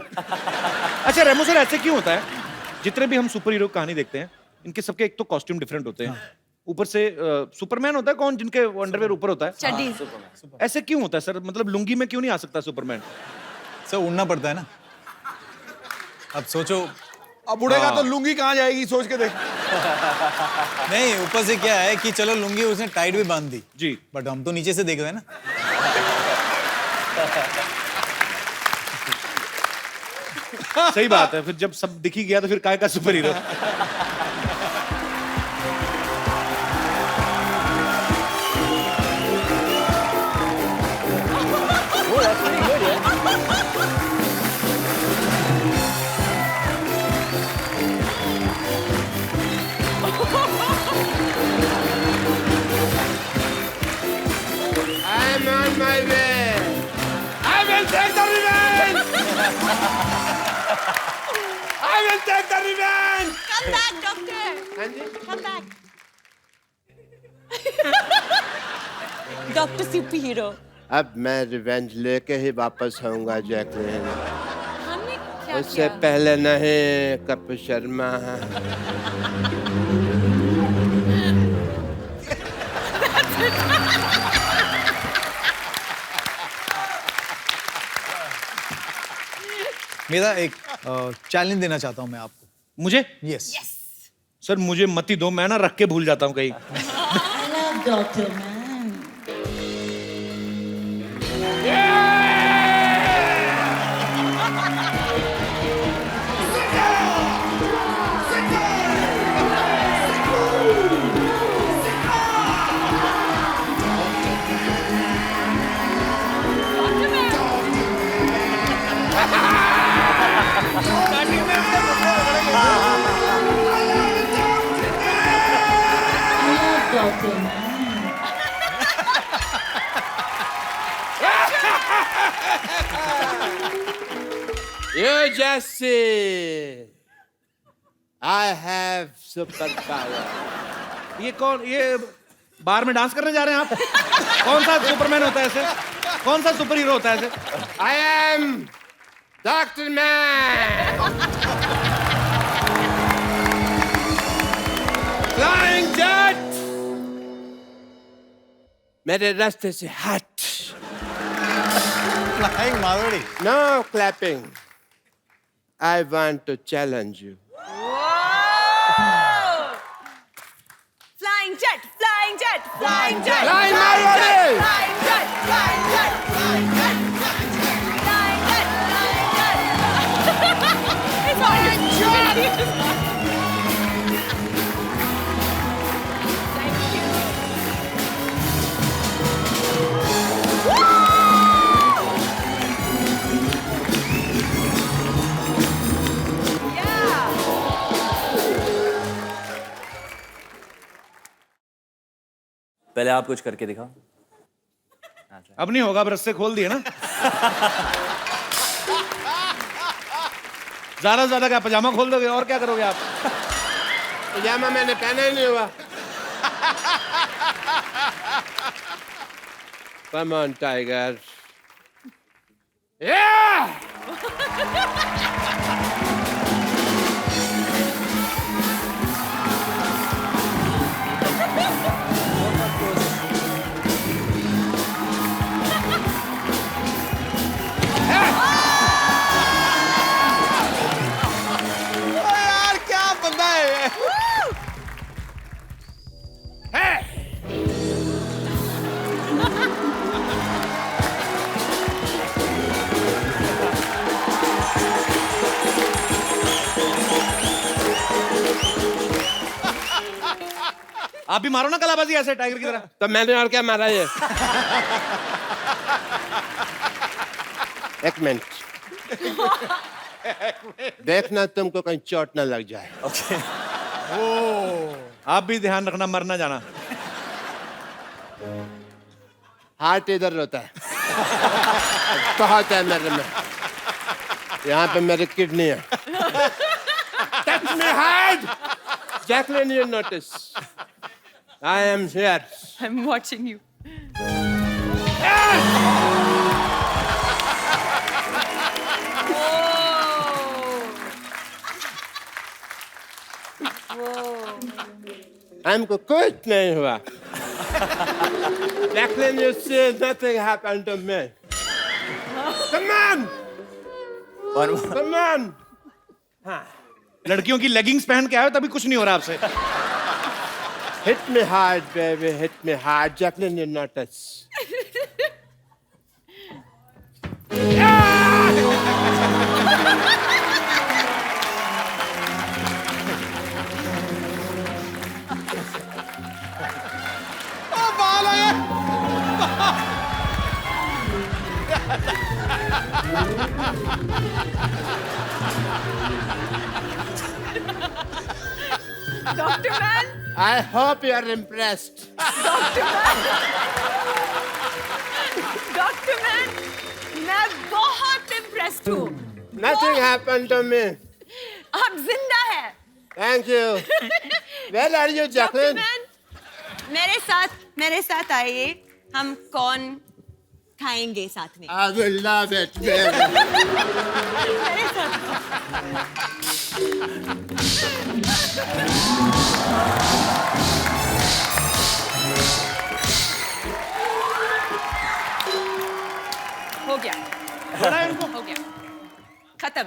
Speaker 3: अच्छा रेमो सर, ऐसे क्यों होता है? जितने भी हम सुपर हीरो कहानी देखते हैं, इनके सबके एक तो कॉस्ट्यूम डिफरेंट होते हैं, ऊपर से सुपरमैन होता है कौन जिनके अंडरवेयर ऊपर होता है?
Speaker 2: चड्डी.
Speaker 3: ऐसे क्यों होता है सर? मतलब लुंगी में क्यों नहीं आ सकता सुपरमैन?
Speaker 5: सर उड़ना पड़ता है ना. अब सोचो.
Speaker 8: अब उड़ेगा तो लुंगी कहाँ जाएगी, सोच के देख.
Speaker 5: नहीं, ऊपर से क्या है कि चलो लुंगी उसने टाइट भी बांध दी
Speaker 3: जी.
Speaker 5: बट हम तो नीचे से देख रहे हैं ना.
Speaker 3: सही बात है. फिर जब सब दिख ही गया तो फिर काय का super hero?
Speaker 1: I'm on my way. I will take the revenge. I will take the revenge.
Speaker 6: Come back, doctor.
Speaker 1: हाँ जी.
Speaker 6: Come back.
Speaker 2: Doctor super hero.
Speaker 1: अब मैं रिवेंज लेके ही वापस आऊंगा जैकलिन.
Speaker 2: हमने क्या
Speaker 1: उससे
Speaker 2: किया?
Speaker 1: पहले नहीं, कपिल शर्मा.
Speaker 5: मेरा एक चैलेंज देना चाहता हूं मैं आपको.
Speaker 3: मुझे?
Speaker 5: यस.
Speaker 3: सर मुझे मत ही दो, मैं ना रख के भूल जाता हूँ कहीं.
Speaker 11: Doctor man. Doctor man.
Speaker 1: You just see. I have superpower.
Speaker 3: ये कौन? ये बार में डांस करने जा रहे हैं आप? कौन सा सुपरमैन होता है ऐसे? कौन सा सुपर हीरो होता है ऐसे?
Speaker 1: I am Dr. Man. Flying jet. मेरे रास्ते से हट.
Speaker 5: Flying Marwari.
Speaker 1: No clapping. I want to challenge you.
Speaker 2: Flying jet, flying jet, flying jet.
Speaker 1: Flying Marwari!
Speaker 2: Flying jet, flying jet, flying jet, flying jet, flying jet. It's all Thank you. Yeah.
Speaker 9: पहले आप कुछ करके दिखाओ.
Speaker 3: अब नहीं होगा, अब रस्से खोल दिए ना. ज्यादा से ज्यादा क्या पजामा खोल दोगे और क्या करोगे आप?
Speaker 1: पजामा मैंने पहना ही नहीं हुआ. Come on, Tiger. Yeah!
Speaker 5: यार क्या बंदा है ये?
Speaker 3: आप भी मारो ना कलाबाजी ऐसे टाइगर की तरह।
Speaker 1: तो मैंने और क्या मारा ये? एक मिनट, देखना तुमको कहीं चोट ना लग जाए।
Speaker 9: ओके।
Speaker 3: आप भी ध्यान रखना, मर ना जाना।
Speaker 1: हार्ट इधर रोता है। बहुत है मेरे में, यहाँ पे मेरी किडनी है। Touch me hard, Jacqueline. You notice? I am here.
Speaker 2: I'm watching you.
Speaker 1: हमको कुछ नहीं हुआ। Jacqueline, you see, nothing happened to me. Come on, come on.
Speaker 3: लड़कियों की लेगिंग्स पहन के आए हो तभी कुछ नहीं हो रहा आपसे।
Speaker 1: Hit me hard, baby. Hit me hard, Jacqueline. You notice?
Speaker 2: Dr. Man,
Speaker 1: I hope you are impressed.
Speaker 2: Dr. Man, मैं बहुत impressed हूँ।
Speaker 1: Nothing happened to me.
Speaker 2: आप जिंदा हैं।
Speaker 1: Thank you. Where are you,
Speaker 2: Dr.
Speaker 1: Jacqueline?
Speaker 2: Man, मेरे साथ आइए। हम कौन खाएंगे साथ में?
Speaker 1: I will love it, baby.
Speaker 2: मेरे साथ। हो गया, हो गया, खत्म।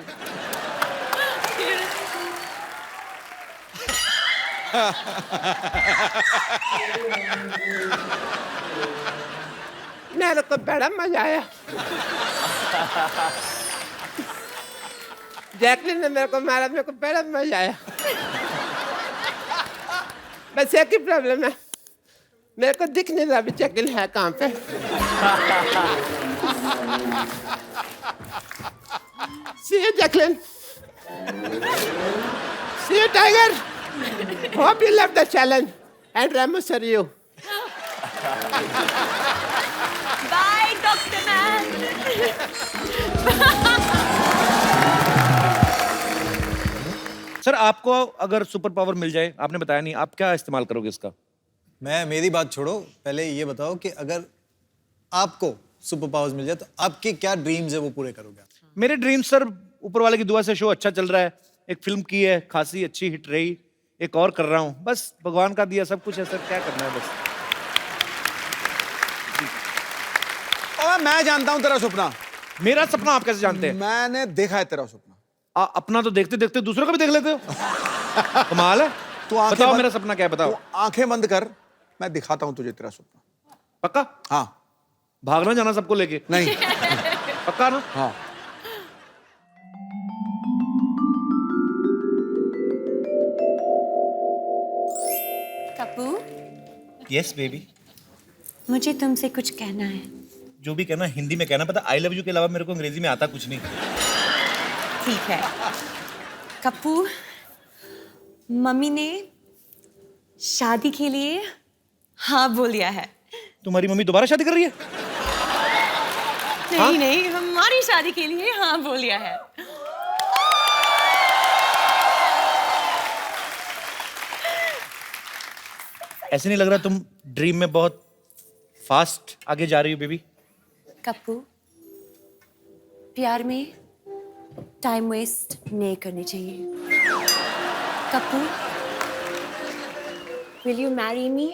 Speaker 1: मेरे को बड़ा मजा आया। जैकलिन ने मेरे को मारा, मेरे को बड़ा मजा आया। बस एक ही प्रॉब्लम है, मेरे को दिख नहीं रहा अभी जैकलिन है कहाँ पे। See you, Jacqueline. See you, Tiger. Hope you love the challenge. And Ramo, sir, you.
Speaker 2: Bye, Dr. Man.
Speaker 3: Sir आपको अगर सुपर पावर मिल जाए, आपने बताया नहीं, आप क्या इस्तेमाल करोगे इसका?
Speaker 5: मेरी बात छोड़ो, पहले ये बताओ कि अगर आपको सुपर पावर्स मिल जाए तो आपके क्या ड्रीम्स है वो पूरे करोगे?
Speaker 3: मेरे ड्रीम सर, ऊपर वाले की दुआ से शो अच्छा चल रहा है, एक फिल्म की है, खासी अच्छी हिट रही, एक और कर रहा हूँ, बस भगवान का दिया सब कुछ है सर, क्या करना है बस।
Speaker 12: और मैं जानता हूँ तेरा सपना।
Speaker 3: मेरा सपना आप कैसे जानते हैं?
Speaker 12: मैंने देखा है तेरा सपना।
Speaker 3: अपना तो देखते देखते दूसरों का भी देख लेते हो। कमाल है।
Speaker 12: तो
Speaker 3: बताओ मेरा सपना क्या है, बताओ।
Speaker 12: आंखें बंद कर, मैं दिखाता हूँ तुझे तेरा सपना।
Speaker 3: पक्का?
Speaker 12: हाँ।
Speaker 3: भागना जाना सबको लेके?
Speaker 12: नहीं।
Speaker 3: पक्का ना?
Speaker 12: हाँ।
Speaker 2: कपू,
Speaker 3: यस बेबी।
Speaker 2: मुझे तुमसे कुछ कहना है।
Speaker 3: जो भी कहना हिंदी में कहना, पता आई लव यू के अलावा मेरे को अंग्रेजी में आता कुछ नहीं।
Speaker 2: ठीक है। कप्पू, मम्मी ने शादी के लिए हाँ बोल दिया है।
Speaker 3: तुम्हारी मम्मी दोबारा शादी कर रही है?
Speaker 2: नहीं
Speaker 3: हाँ?
Speaker 2: नहीं, हमारी शादी के लिए हाँ बोल दिया है।
Speaker 3: ऐसे नहीं लग रहा तुम ड्रीम में बहुत फास्ट आगे जा रही हो बेबी?
Speaker 2: कप्पू, प्यार में टाइम वेस्ट नहीं करनी चाहिए। Kappu, will you marry me?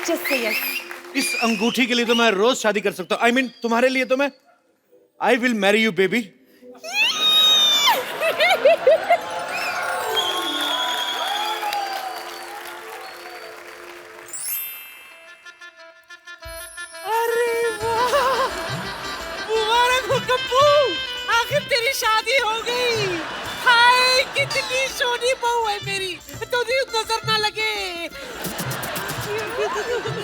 Speaker 2: Just say yes.
Speaker 3: इस अंगूठी के लिए तो मैं रोज शादी कर सकता हूँ। I mean, तुम्हारे लिए तो मैं I will marry you baby.
Speaker 11: मुबारक हो कप्पू, आखिर तेरी शादी हो गई। हाय कितनी
Speaker 13: कितनी सोनी बहू है मेरी, तुझे नजर ना लगे।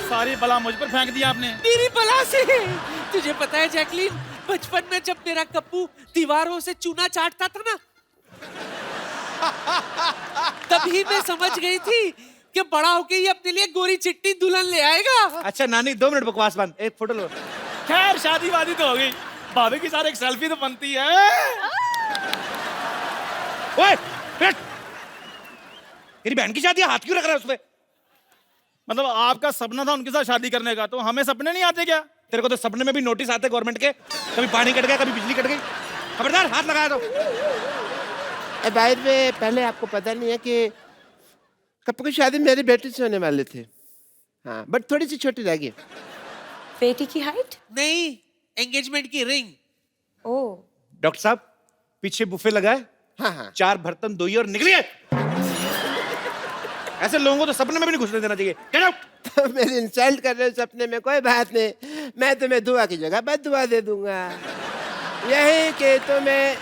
Speaker 3: सारी बला मुझ पर फेंक दिया आपने।
Speaker 13: मेरी बला से। तुझे पता है जैकलीन, बचपन में जब मेरा कप्पू दीवारों से चूना चाटता था ना, तभी मैं समझ गई थी कि बड़ा होके ये अपने लिए गोरी चिट्टी दुल्हन ले आएगा।
Speaker 3: अच्छा नानी 2 मिनट बकवास बंद, एक फोटो लो। खैर शादी वादी तो हो गई, भाभी के साथ एक सेल्फी तो बनती है। ओए तेरी बहन की शादी, हाथ क्यों रख रहा है उसपे? मतलब आपका सपना था उनके साथ शादी करने का, तो हमें सपने नहीं आते क्या? तेरे को तो सपने में भी नोटिस आते गवर्नमेंट के, कभी पानी कट गया, कभी बिजली कट गई। खबरदार हाथ लगाया तो।
Speaker 1: बाहर में पहले आपको पता नहीं है कि कप्पू की शादी मेरी बेटी से होने वाले थे। हाँ, बट थोड़ी सी छोटी रह गई।
Speaker 2: बेटी की हाइट?
Speaker 13: नहीं, एंगेजमेंट की रिंग।
Speaker 2: ओह।
Speaker 3: डॉक्टर साहब पीछे बुफे लगाए।
Speaker 1: हाँ।
Speaker 3: 4 बर्तन धोइए और निकलिए। ऐसे लोगों को तो सपने में भी नहीं घुसने देना चाहिए। Get out.
Speaker 1: मेरी इंसल्ट कर रहे हो सपने में, कोई बात नहीं, मैं तुम्हें दुआ की जगह बद्दुआ दे दूंगा। यही कि तुम्हें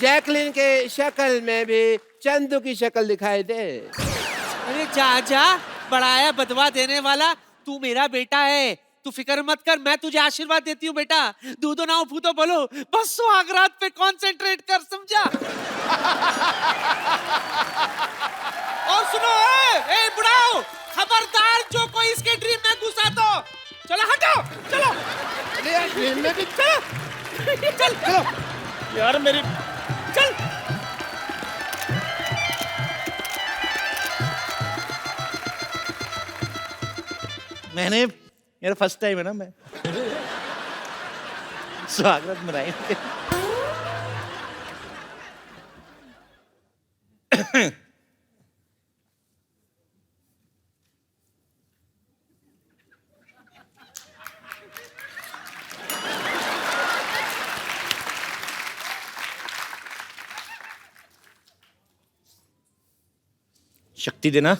Speaker 1: जैकलिन के शक्ल में भी चंदू की शक्ल दिखाई दे।
Speaker 13: अरे जा, बड़ाया बदवा देने वाला, तू मेरा बेटा है, तू फिक्र मत कर, मैं तुझे आशीर्वाद देती हूँ बेटा। दूधो ना फूतो बोलो, बस सुहागरात पे कंसंट्रेट कर, समझा? और सुनो, ए बुढ़ाओ, खबरदार जो कोई इसके ड्रीम में घुसा तो चलो हटो, चलो।
Speaker 1: ड्रीम में भी
Speaker 13: चलो
Speaker 3: यार मेरी
Speaker 13: चल।
Speaker 3: मेरा फर्स्ट टाइम है ना, मैं स्वागत मनाएंगे। शक्ति देना।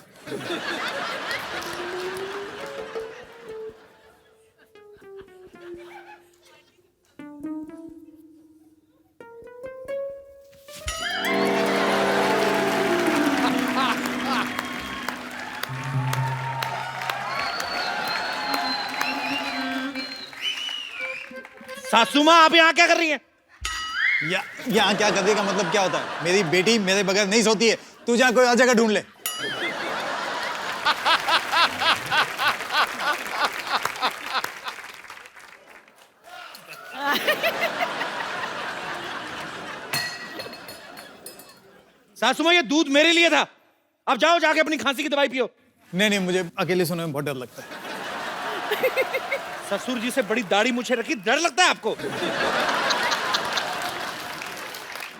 Speaker 3: सासू माँ आप यहाँ क्या कर रही हैं?
Speaker 5: यहाँ क्या करने का मतलब क्या होता है? मेरी बेटी मेरे बगैर नहीं सोती है, तू जहाँ कोई और जगह ढूंढ ले।
Speaker 3: सासू माँ ये दूध मेरे लिए था, अब जाओ जाके अपनी खांसी की दवाई पियो।
Speaker 5: नहीं, मुझे अकेले सोने में बहुत डर लगता है।
Speaker 3: ससुर जी से बड़ी दाढ़ी मुझे रखी, डर लगता है आपको?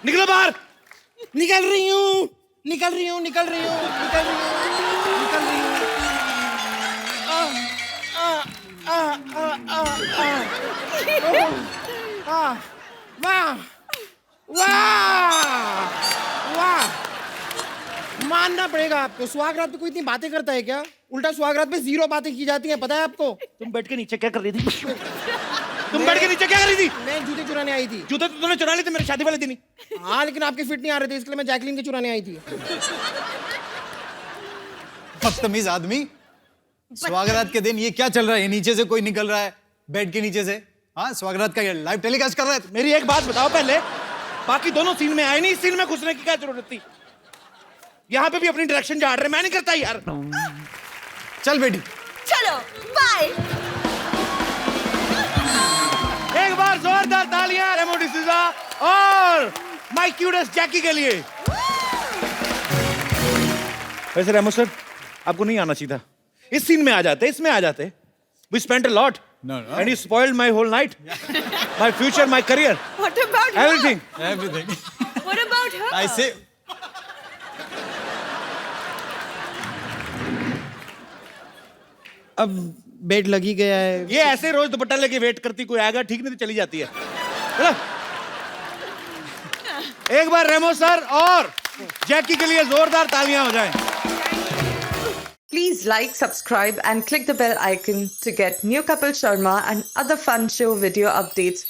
Speaker 3: निकलो बाहर।
Speaker 10: निकल रही हूँ। वाह, मानना पड़ेगा आपको। सुहागरात पे कोई इतनी बातें करता है क्या? उल्टा सुहागरात पे 0 बातें की जाती हैं, पता है आपको?
Speaker 3: तुम बैठ के नीचे क्या कर रही थी? तुम बैठ के नीचे क्या कर रही थी?
Speaker 10: मैं जूते चुराने आई थी।
Speaker 3: जूते तो तुमने चुरा लिए थे मेरी शादी वाले दिन ही।
Speaker 10: हाँ, लेकिन आपके फिट नहीं आ रहे थे, इसलिए मैं जैकलीन के चुराने आई थी।
Speaker 5: बदतमीज आदमी। स्वागरात के दिन ये क्या चल रहा है? नीचे से कोई निकल रहा है, बेड के नीचे से। हाँ, स्वागरात का लाइव टेलीकास्ट कर रहा है।
Speaker 3: मेरी एक बात बताओ पहले, बाकी दोनों सीन में आए नहीं, इस सीन में घुसने की क्या जरूरत थी? यहाँ पे भी अपनी डायरेक्शन झाड़ रहे, मैं नहीं करता यार।
Speaker 5: चल बेटी,
Speaker 2: चलो बाय।
Speaker 3: एक बार जोरदार तालियां रेमो डिसूजा और माय क्यूटेस्ट जैकी के लिए। वैसे रेमो सर आपको नहीं आना चाहिए था, इस सीन में आ जाते, इसमें आ जाते। We spent a lot.
Speaker 5: No.
Speaker 3: And you spoiled my whole night. My future, my career.
Speaker 2: What about
Speaker 3: Everything.
Speaker 5: Everything.
Speaker 2: her? What about her?
Speaker 5: I say.
Speaker 10: अब बेड लगी गया है।
Speaker 3: ये ऐसे रोज दुपट्टा लेके वेट करती, कोई आएगा ठीक नहीं तो चली जाती है। चलो एक बार रेमो सर और जैकी के लिए जोरदार तालियां हो जाएं।
Speaker 14: Please like, subscribe and click the bell icon to get new Kapil Sharma and other fun show video updates